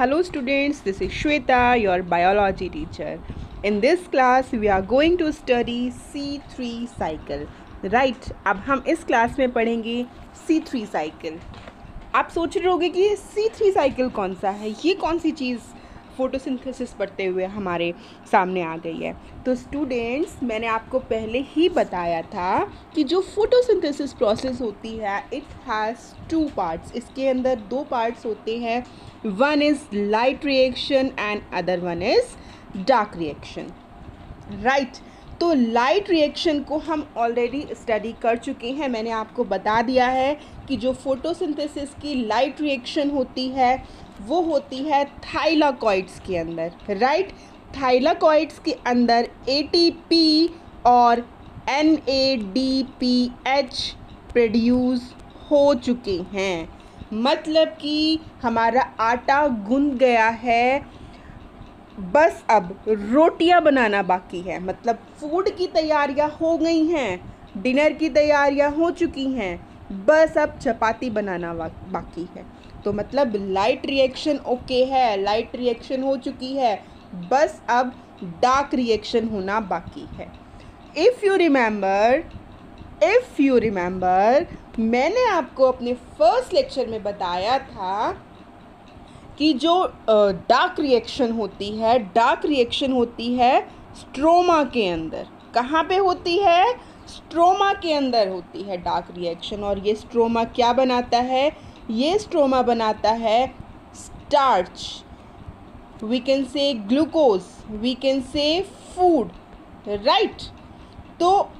Hello students, this is Shweta, your biology teacher. In this class, we are going to study C3 cycle. Right, अब हम इस class में पढ़ेंगे C3 cycle. आप सोच रहे होंगे कि ये C3 cycle कौन सा है, ये कौन सी चीज़ फोटोसिंथेसिस पढ़ते हुए हमारे सामने आ गई है। तो स्टूडेंट्स, मैंने आपको पहले ही बताया था कि जो फोटोसिंथेसिस प्रोसेस होती है इट हैज़ टू पार्ट्स। इसके अंदर दो पार्ट्स होते हैं, one is light reaction and other one is dark reaction. Right, तो लाइट रिएक्शन को हम ऑलरेडी स्टडी कर चुके हैं। मैंने आपको बता दिया है कि जो फोटोसिंथेसिस की लाइट रिएक्शन होती है वो होती है थाइलाकॉइड्स के अंदर। राइट, थाइलाकॉइड्स के अंदर एटीपी और NADPH प्रोड्यूस हो चुके हैं, मतलब कि हमारा आटा गूंद गया है, बस अब रोटियां बनाना बाकी है। मतलब फूड की तैयारियां हो गई हैं, डिनर की तैयारियां हो चुकी हैं, बस अब चपाती बनाना बाकी है। तो मतलब लाइट रिएक्शन ओके है, लाइट रिएक्शन हो चुकी है, बस अब डार्क रिएक्शन होना बाकी है। इफ़ यू रिमेंबर मैंने आपको अपने फर्स्ट लेक्चर में बताया था कि जो डार्क रिएक्शन होती है स्ट्रोमा के अंदर। कहाँ पे होती है? स्ट्रोमा के अंदर होती है डार्क रिएक्शन। और ये स्ट्रोमा क्या बनाता है? ये स्ट्रोमा बनाता है starch, we can say glucose, we can say food. Right, तो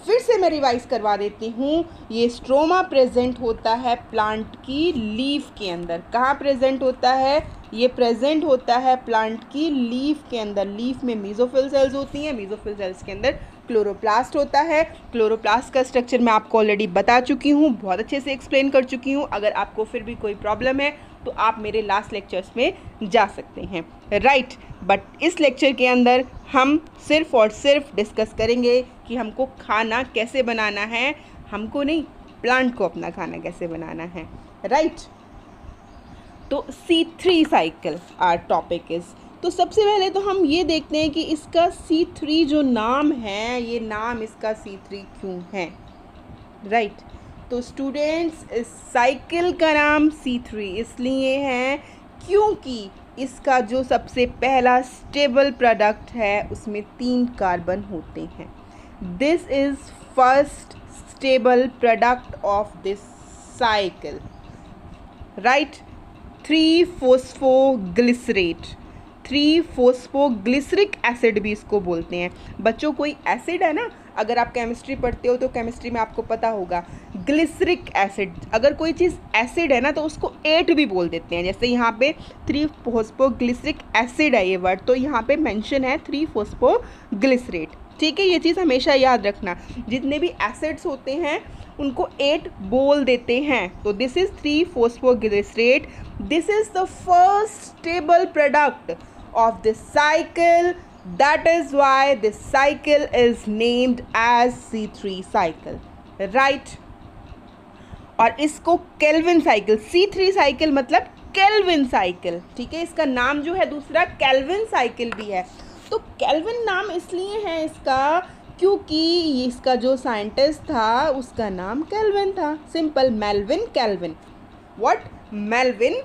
फिर से मैं रिवाइज करवा देती हूँ। ये स्ट्रोमा प्रेजेंट होता है प्लांट की लीफ के अंदर। कहाँ प्रेजेंट होता है? ये प्रेजेंट होता है प्लांट की लीफ के अंदर। लीफ में मेसोफिल सेल्स होती हैं, मेसोफिल सेल्स के अंदर क्लोरोप्लास्ट होता है। क्लोरोप्लास्ट का स्ट्रक्चर मैं आपको ऑलरेडी बता चुकी हूँ, बहुत अच्छे से एक्सप्लेन कर चुकी हूँ। अगर आपको फिर भी कोई प्रॉब्लम है तो आप मेरे लास्ट लेक्चर्स में जा सकते हैं। राइट, बट इस लेक्चर के अंदर हम सिर्फ और सिर्फ डिस्कस करेंगे कि हमको खाना कैसे बनाना है, हमको नहीं, प्लांट को अपना खाना कैसे बनाना है। राइट, तो C3 cycle our topic is. तो सबसे पहले तो हम ये देखते हैं कि इसका C3 जो नाम है, ये नाम इसका C3 क्यों है। राइट, तो स्टूडेंट्स, इस साइकिल का नाम C3 इसलिए है क्योंकि इसका जो सबसे पहला स्टेबल प्रोडक्ट है उसमें 3 कार्बन होते हैं। This is first stable product of this cycle. Right, 3-फॉस्फोग्लिसरिक acid भी इसको बोलते हैं। बच्चों, कोई एसिड है ना, अगर आप केमिस्ट्री पढ़ते हो तो केमिस्ट्री में आपको पता होगा ग्लिसरिक एसिड। अगर कोई चीज़ एसिड है ना तो उसको 8 भी बोल देते हैं। जैसे यहाँ पे 3-फॉस्फोग्लिसरिक एसिड है ये वर्ड, तो यहाँ पे मेंशन है 3-फॉस्फोग्लिसरेट। ठीक है, ये चीज़ हमेशा याद रखना। जितने भी एसिड्स होते हैं उनको 8 बोल देते हैं। तो this is three phosphoglycerate. This is the first stable product of this cycle, that is why this cycle is named as C3 cycle. Right, और इसको केल्विन साइकिल, C3 साइकिल मतलब केल्विन साइकिल। ठीक है, इसका नाम जो है दूसरा केल्विन साइकिल भी है। तो केल्विन नाम इसलिए है इसका क्योंकि इसका जो साइंटिस्ट था उसका नाम केल्विन था। Simple, Melvin kelvin. What? Melvin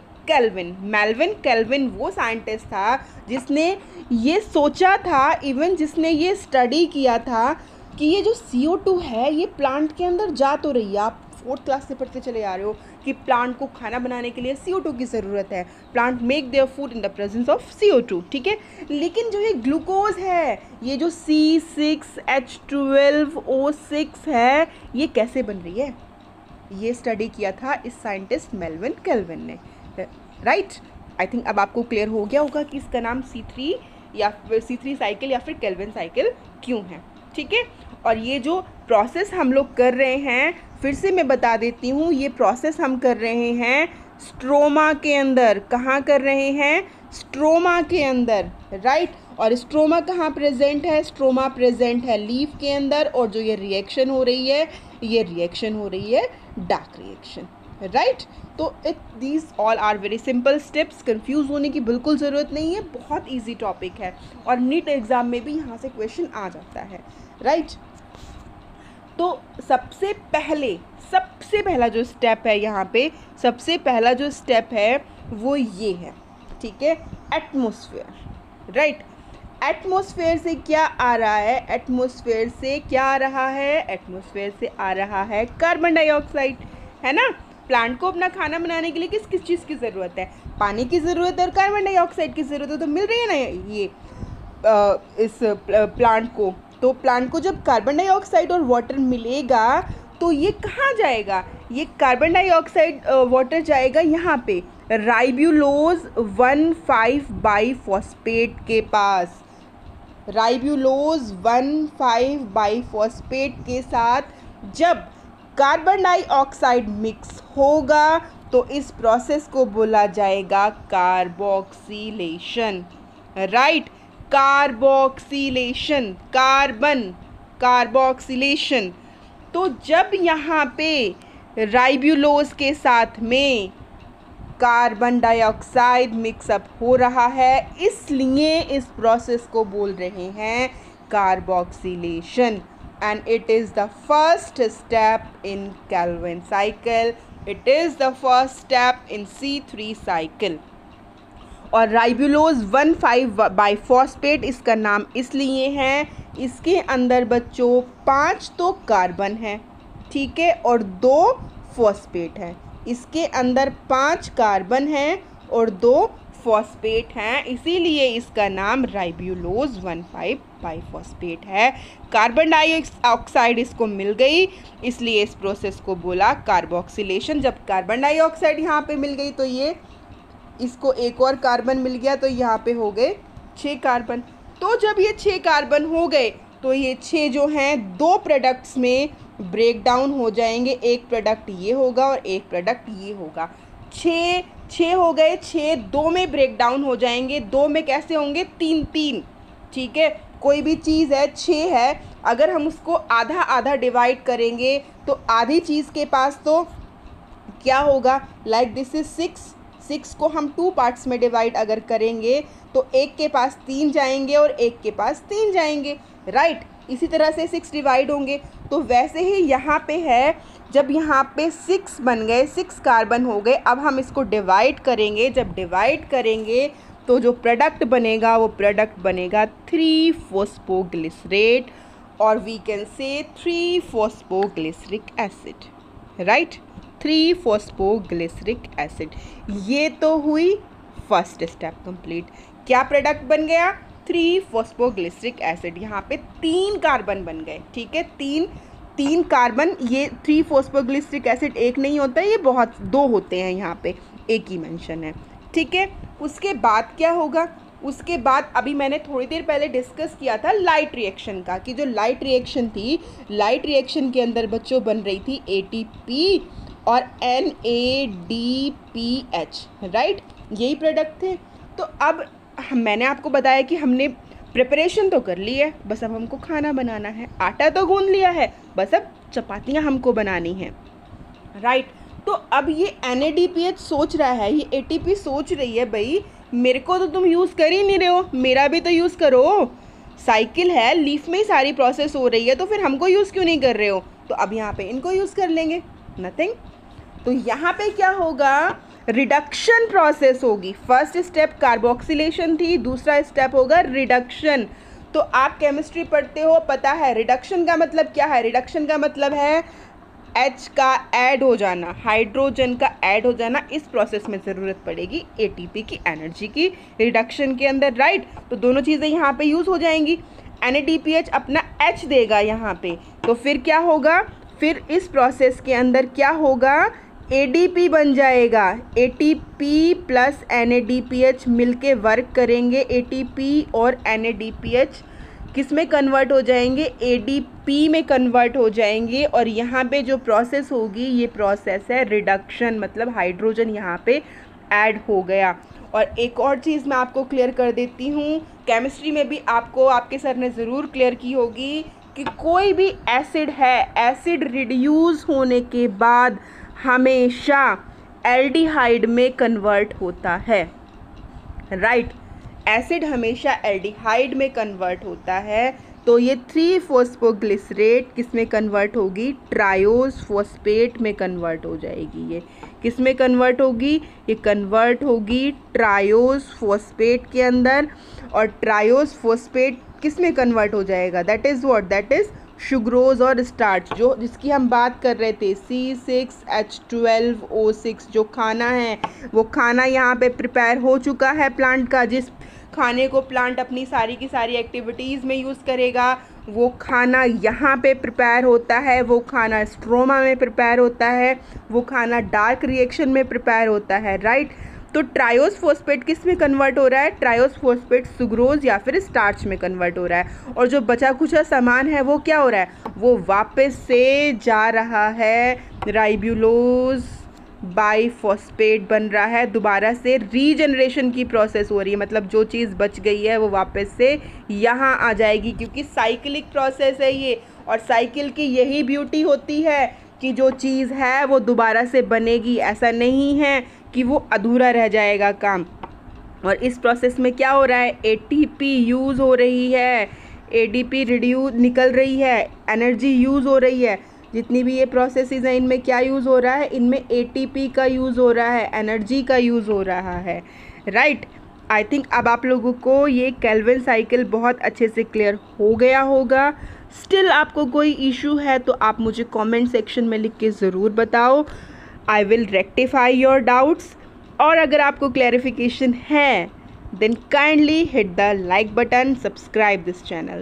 kelvin वो साइंटिस्ट था जिसने ये सोचा था, इवन जिसने ये स्टडी किया था कि ये जो CO2 है ये प्लांट के अंदर जा तो रही है। आप 4th क्लास से पढ़ते चले आ रहे हो कि प्लांट को खाना बनाने के लिए CO2 की ज़रूरत है। Plant make their food in the presence of CO2। ठीक है, लेकिन जो ये ग्लूकोज है, ये जो C6H12O6 है, ये कैसे बन रही है, ये स्टडी किया था इस साइंटिस्ट मेल्विन केल्विन ने। राइट, आई थिंक अब आपको क्लियर हो गया होगा कि इसका नाम C3 या फिर C3 साइकिल या फिर केल्विन साइकिल क्यों है। ठीक है, और ये जो प्रोसेस हम लोग कर रहे हैं, फिर से मैं बता देती हूँ, ये प्रोसेस हम कर रहे हैं स्ट्रोमा के अंदर। कहाँ कर रहे हैं? स्ट्रोमा के अंदर। राइट, और स्ट्रोमा कहाँ प्रेजेंट है? स्ट्रोमा प्रेजेंट है लीफ के अंदर। और जो ये रिएक्शन हो रही है, ये रिएक्शन हो रही है डार्क रिएक्शन। राइट। तो these all are very simple steps, confuse होने की बिल्कुल ज़रूरत नहीं है, बहुत ईजी टॉपिक है और नीट एग्ज़ाम में भी यहाँ से क्वेश्चन आ जाता है, राइट। तो सबसे पहला जो स्टेप है यहाँ पे, सबसे पहला जो स्टेप है वो ये है, ठीक है, एटमॉस्फेयर, राइट। एटमॉस्फेयर से क्या आ रहा है, एटमॉस्फेयर से क्या आ रहा है, एटमॉस्फेयर से आ रहा है कार्बन डाइऑक्साइड, है ना। प्लांट को अपना खाना बनाने के लिए किस किस चीज़ की ज़रूरत है, पानी की ज़रूरत है और कार्बन डाइऑक्साइड की ज़रूरत है, तो मिल रही है ना ये इस प्लांट को। तो प्लांट को जब कार्बन डाइऑक्साइड और वाटर मिलेगा तो ये कहाँ जाएगा, ये कार्बन डाइऑक्साइड वाटर जाएगा यहाँ पे राइब्यूलोज 1,5 बाइफॉस्फेट के पास। राइब्यूलोज 1,5 बाइफॉस्फेट के साथ जब कार्बन डाइऑक्साइड मिक्स होगा तो इस प्रोसेस को बोला जाएगा कार्बोक्सिलेशन, राइट। Carboxylation, carboxylation. तो जब यहाँ पे राइब्यूलोज के साथ में कार्बन डाइऑक्साइड मिक्सअप हो रहा है, इसलिए इस प्रोसेस को बोल रहे हैं carboxylation, and it is the first step in Calvin cycle, it is the first step in C3 cycle. और राइब्यूलोज 1,5 बाइफॉस्फेट इसका नाम इसलिए है, इसके अंदर बच्चों 5 तो कार्बन है, ठीक है, और 2 फॉस्फेट है। इसके अंदर 5 कार्बन हैं और 2 फॉस्फेट हैं, इसीलिए इसका नाम राइब्यूलोज 1,5 बाइफॉस्फेट है। कार्बन डाइऑक्साइड इसको मिल गई, इसलिए इस प्रोसेस को बोला कार्बोक्सिलेशन। जब कार्बन डाइऑक्साइड यहाँ पे मिल गई तो ये इसको एक और कार्बन मिल गया, तो यहाँ पे हो गए 6 कार्बन। तो जब ये 6 कार्बन हो गए तो ये 6 जो हैं 2 प्रोडक्ट्स में ब्रेक डाउन हो जाएंगे, एक प्रोडक्ट ये होगा और एक प्रोडक्ट ये होगा। 6 हो गए, 6 2 में ब्रेक डाउन हो जाएंगे, 2 में कैसे होंगे, 3, ठीक है। कोई भी चीज़ है 6 है, अगर हम उसको आधा आधा डिवाइड करेंगे तो आधी चीज़ के पास तो क्या होगा, लाइक दिस इज 6 को हम 2 पार्ट्स में डिवाइड अगर करेंगे तो एक के पास 3 जाएंगे और एक के पास 3 जाएंगे, राइट। इसी तरह से 6 डिवाइड होंगे। तो वैसे ही यहाँ पे है, जब यहाँ पे 6 बन गए, 6 कार्बन हो गए, अब हम इसको डिवाइड करेंगे। जब डिवाइड करेंगे तो जो प्रोडक्ट बनेगा वो प्रोडक्ट बनेगा 3 फॉस्फोग्लिसरेट, और we can say 3 phosphoglyceric acid, right, 3 phosphoglyceric acid. ये तो हुई फर्स्ट स्टेप कंप्लीट। क्या प्रोडक्ट बन गया, 3 फॉस्फोग्लिसरिक एसिड। यहाँ पे 3 कार्बन बन गए, ठीक है, 3 कार्बन। ये 3 फॉस्फोग्लिसरिक एसिड एक नहीं होता है, ये बहुत 2 होते हैं, यहाँ पे एक ही मेंशन है, ठीक है। उसके बाद क्या होगा, उसके बाद अभी मैंने थोड़ी देर पहले डिस्कस किया था लाइट रिएक्शन का, कि जो लाइट रिएक्शन थी, लाइट रिएक्शन के अंदर बच्चों बन रही थी ATP और NADPH, राइट, यही प्रोडक्ट थे। तो अब मैंने आपको बताया कि हमने प्रिपरेशन तो कर ली है, बस अब हमको खाना बनाना है, आटा तो गूंद लिया है, बस अब चपातियाँ हमको बनानी हैं, राइट। तो अब ये NADPH सोच रहा है, ये ATP सोच रही है, भाई मेरे को तो तुम यूज़ कर ही नहीं रहे हो, मेरा भी तो यूज़ करो, साइकिल है, लीफ में ही सारी प्रोसेस हो रही है, तो फिर हमको यूज़ क्यों नहीं कर रहे हो। तो अब यहाँ पे इनको यूज़ कर लेंगे, नथिंग। तो यहाँ पे क्या होगा, रिडक्शन प्रोसेस होगी। फर्स्ट स्टेप कार्बोक्सिलेशन थी, दूसरा स्टेप होगा रिडक्शन। तो आप केमिस्ट्री पढ़ते हो, पता है रिडक्शन का मतलब क्या है। रिडक्शन का मतलब है H का ऐड हो जाना, हाइड्रोजन का ऐड हो जाना। इस प्रोसेस में ज़रूरत पड़ेगी ATP की, एनर्जी की, रिडक्शन के अंदर, राइट। तो दोनों चीज़ें यहाँ पे यूज़ हो जाएंगी। NADPH अपना H देगा यहाँ पे, तो फिर क्या होगा, फिर इस प्रोसेस के अंदर क्या होगा, ADP बन जाएगा। ATP प्लस NADPH मिलके वर्क करेंगे, ATP और NADPH किस में कन्वर्ट हो जाएंगे, ADP में कन्वर्ट हो जाएंगे। और यहाँ पे जो प्रोसेस होगी, ये प्रोसेस है रिडक्शन, मतलब हाइड्रोजन यहाँ पे ऐड हो गया। और एक और चीज़ मैं आपको क्लियर कर देती हूँ, केमिस्ट्री में भी आपको आपके सर ने ज़रूर क्लियर की होगी कि कोई भी एसिड है, एसिड रिड्यूस होने के बाद हमेशा एल्डिहाइड में कन्वर्ट होता है, राइट। एसिड हमेशा एल्डिहाइड में कन्वर्ट होता है, तो ये 3-फॉस्फोग्लिसरेट किस में कन्वर्ट होगी, ट्रायोस फॉस्फेट में कन्वर्ट हो जाएगी। ये किस में कन्वर्ट होगी, ये कन्वर्ट होगी ट्रायोस फॉस्फेट के अंदर। और ट्रायोस फॉस्फेट किस में कन्वर्ट हो जाएगा, that is what, that is sucrose और स्टार्च, जो जिसकी हम बात कर रहे थे C6H12O6। जो खाना है वो खाना यहाँ पे प्रिपेयर हो चुका है प्लांट का। जिस खाने को प्लांट अपनी सारी की सारी एक्टिविटीज़ में यूज़ करेगा, वो खाना यहाँ पे प्रिपेयर होता है, वो खाना स्ट्रोमा में प्रिपेयर होता है, वो खाना डार्क रिएक्शन में प्रिपेयर होता है, राइट। तो ट्रायोस फॉस्फेट किस में कन्वर्ट हो रहा है, ट्रायोस फॉस्फेट सुग्रोज या फिर स्टार्च में कन्वर्ट हो रहा है। और जो बचा खुचा सामान है वो क्या हो रहा है, वो वापस से जा रहा है राइबुलोज बाइफॉस्फेट बन रहा है, दोबारा से रीजनरेशन की प्रोसेस हो रही है। मतलब जो चीज़ बच गई है वो वापस से यहाँ आ जाएगी, क्योंकि साइक्लिक प्रोसेस है ये। और साइकिल की यही ब्यूटी होती है कि जो चीज़ है वो दोबारा से बनेगी, ऐसा नहीं है कि वो अधूरा रह जाएगा काम। और इस प्रोसेस में क्या हो रहा है, ATP यूज़ हो रही है, ADP रिड्यूस निकल रही है, एनर्जी यूज़ हो रही है। जितनी भी ये प्रोसेसेस हैं इनमें क्या यूज़ हो रहा है, इनमें ATP का यूज़ हो रहा है, एनर्जी का यूज़ हो रहा है, राइट। आई थिंक अब आप लोगों को ये केल्विन साइकिल बहुत अच्छे से क्लियर हो गया होगा। स्टिल आपको कोई इशू है तो आप मुझे कमेंट सेक्शन में लिख के ज़रूर बताओ, I will rectify your doubts. और अगर आपको क्लैरिफिकेशन है then kindly hit the like button, subscribe this channel.